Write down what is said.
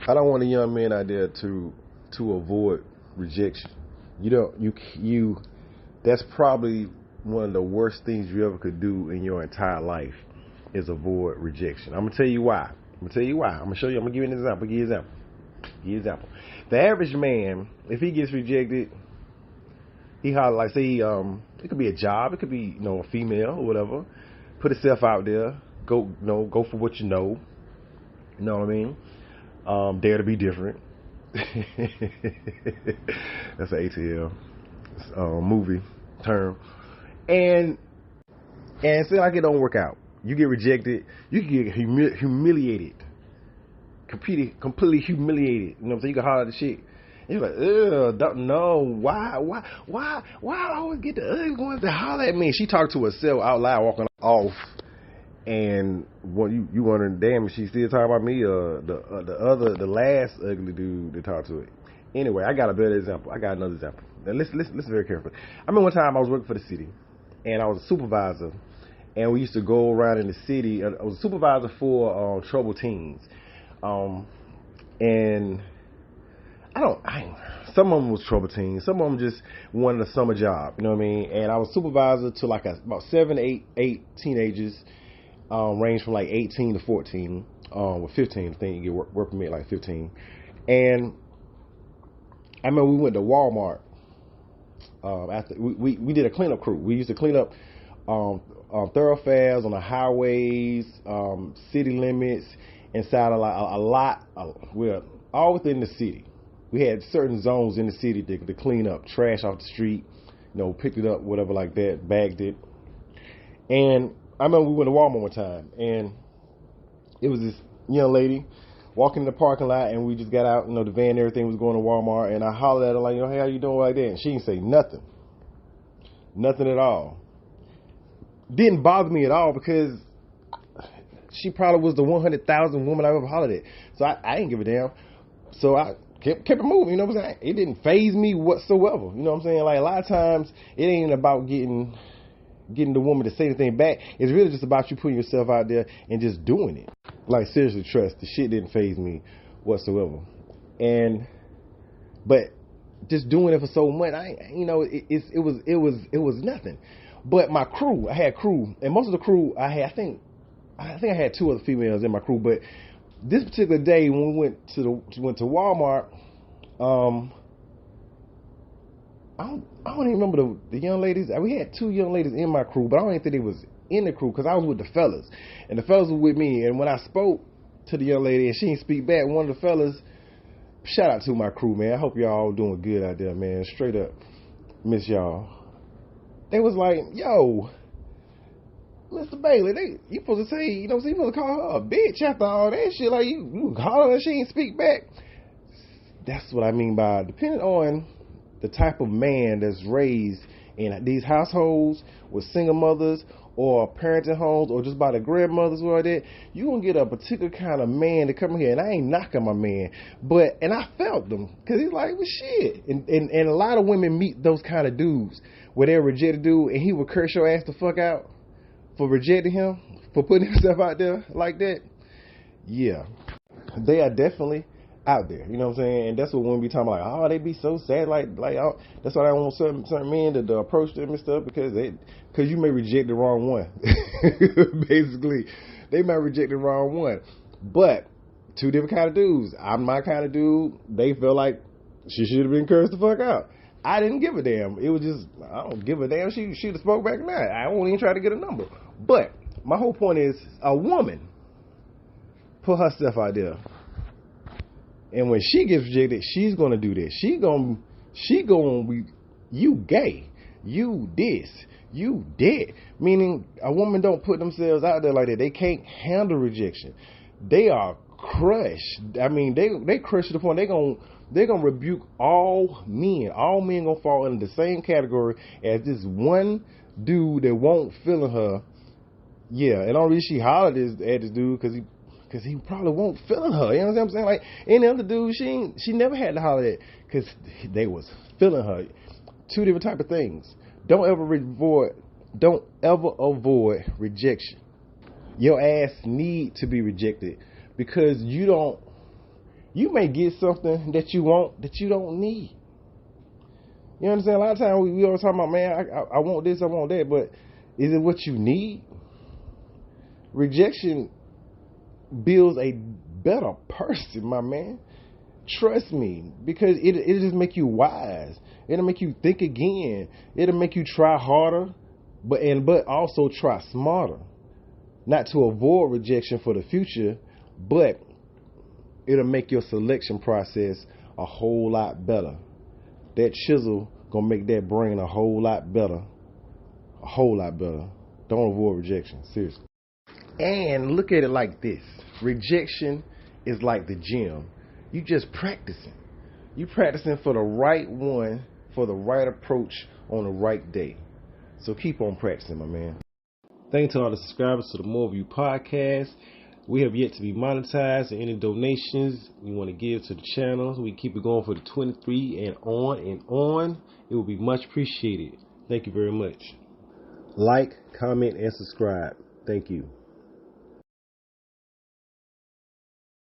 I don't want a young man out there to avoid rejection. That's probably one of the worst things you ever could do in your entire life is avoid rejection. I'm gonna tell you why. I'm gonna show you. I'm gonna give you an example. Give you an example. The average man, if he gets rejected, he holler like, say, it could be a job, it could be, a female or whatever. Put himself out there. Go for what you know. You know what I mean? Dare to be different. That's an ATL movie term. And say like it don't work out. You get rejected. You can get humiliated. Completely humiliated. You know what I'm saying? You can holler at the shit. And you're like, ugh, no, why I always get the ugly ones to holler at me? She talked to herself out loud, walking off. And what you wondering, damn, is she still talking about me or the last ugly dude that talked to it? Anyway, I got a better example. I got another example. Now listen very carefully. I remember one time I was working for the city, and I was a supervisor, and we used to go around in the city. I was a supervisor for troubled teens, and some of them was troubled teens, some of them just wanted a summer job. You know what I mean? And I was supervisor to about 7, 8 teenagers. Range from like 18 to 14, with 15, I think you get work permit like 15. And I remember we went to Walmart after we did a cleanup crew. We used to clean up thoroughfares on the highways, city limits, inside a lot. We're all within the city. We had certain zones in the city to clean up trash off the street, picked it up, whatever like that, bagged it. And I remember we went to Walmart one time, and it was this young lady walking in the parking lot, and we just got out, the van and everything was going to Walmart, and I hollered at her like, hey, how you doing like that? And she didn't say nothing. Nothing at all. Didn't bother me at all because she probably was the 100,000th woman I ever hollered at. So I didn't give a damn. So I kept it moving, you know what I'm saying? It didn't faze me whatsoever. You know what I'm saying? Like a lot of times, it ain't about getting the woman to say anything back. It's really just about you putting yourself out there and just doing it. Like, seriously, trust, the shit didn't faze me whatsoever. But just doing it for so much, it was nothing. But my crew, I had crew, and most of the crew I had, I think I had 2 other females in my crew. But this particular day when we went to Walmart, I don't even remember the young ladies. We had 2 young ladies in my crew, but I don't even think they was in the crew because I was with the fellas. And the fellas were with me. And when I spoke to the young lady and she didn't speak back, one of the fellas, shout out to my crew, man. I hope y'all all doing good out there, man. Straight up, miss y'all. They was like, yo, Mr. Bailey, you supposed to say, you supposed to call her a bitch after all that shit. Like, you call her and she didn't speak back. That's what I mean by depending on the type of man that's raised in these households with single mothers or parenting homes or just by the grandmothers or that, you're going to get a particular kind of man to come here. And I ain't knocking my man, and I felt them because he's like, well, shit. And a lot of women meet those kind of dudes where they'll reject a dude and he will curse your ass the fuck out for rejecting him, for putting himself out there like that. Yeah, they are definitely out there, you know what I'm saying? And that's what women be talking about, like, oh, they be so sad, like oh, that's why I don't want certain men to approach them and stuff, because you may reject the wrong one. Basically, they might reject the wrong one. But 2 different kind of dudes. I'm my kind of dude. They feel like she should have been cursed the fuck out. I didn't give a damn. It was just, I don't give a damn. She should have spoke back now. I won't even try to get a number. But my whole point is, a woman put herself out there. And when she gets rejected, she's gonna do this. She gonna be, you gay, you this, you dead. Meaning a woman don't put themselves out there like that. They can't handle rejection. They are crushed. I mean, they crushed to the point they're gonna rebuke all men. All men gonna fall into the same category as this one dude that won't feeling her. Yeah, and only reason she hollered at this dude because he probably won't feeling her. You know what I'm saying? Like any other dude, she never had to holler at because they was feeling her. 2 different type of things. Don't ever avoid rejection. Your ass need to be rejected because you you may get something that you want that you don't need. You understand? A lot of times we always talking about, man, I want this, I want that, but is it what you need? Rejection builds a better person, my man. Trust me, because it'll just make you wise. It'll make you think again. It'll make you try harder, but also try smarter. Not to avoid rejection for the future, but it'll make your selection process a whole lot better. That chisel gonna make that brain a whole lot better. A whole lot better. Don't avoid rejection, seriously. And look at it like this. Rejection is like the gym. You just practicing. You practicing for the right one, for the right approach on the right day. So keep on practicing, my man. Thank you to all the subscribers to the MoorVue podcast. We have yet to be monetized, and any donations you want to give to the channel, we keep it going for the 23 and on. It will be much appreciated. Thank you very much. Like, comment, and subscribe. Thank you.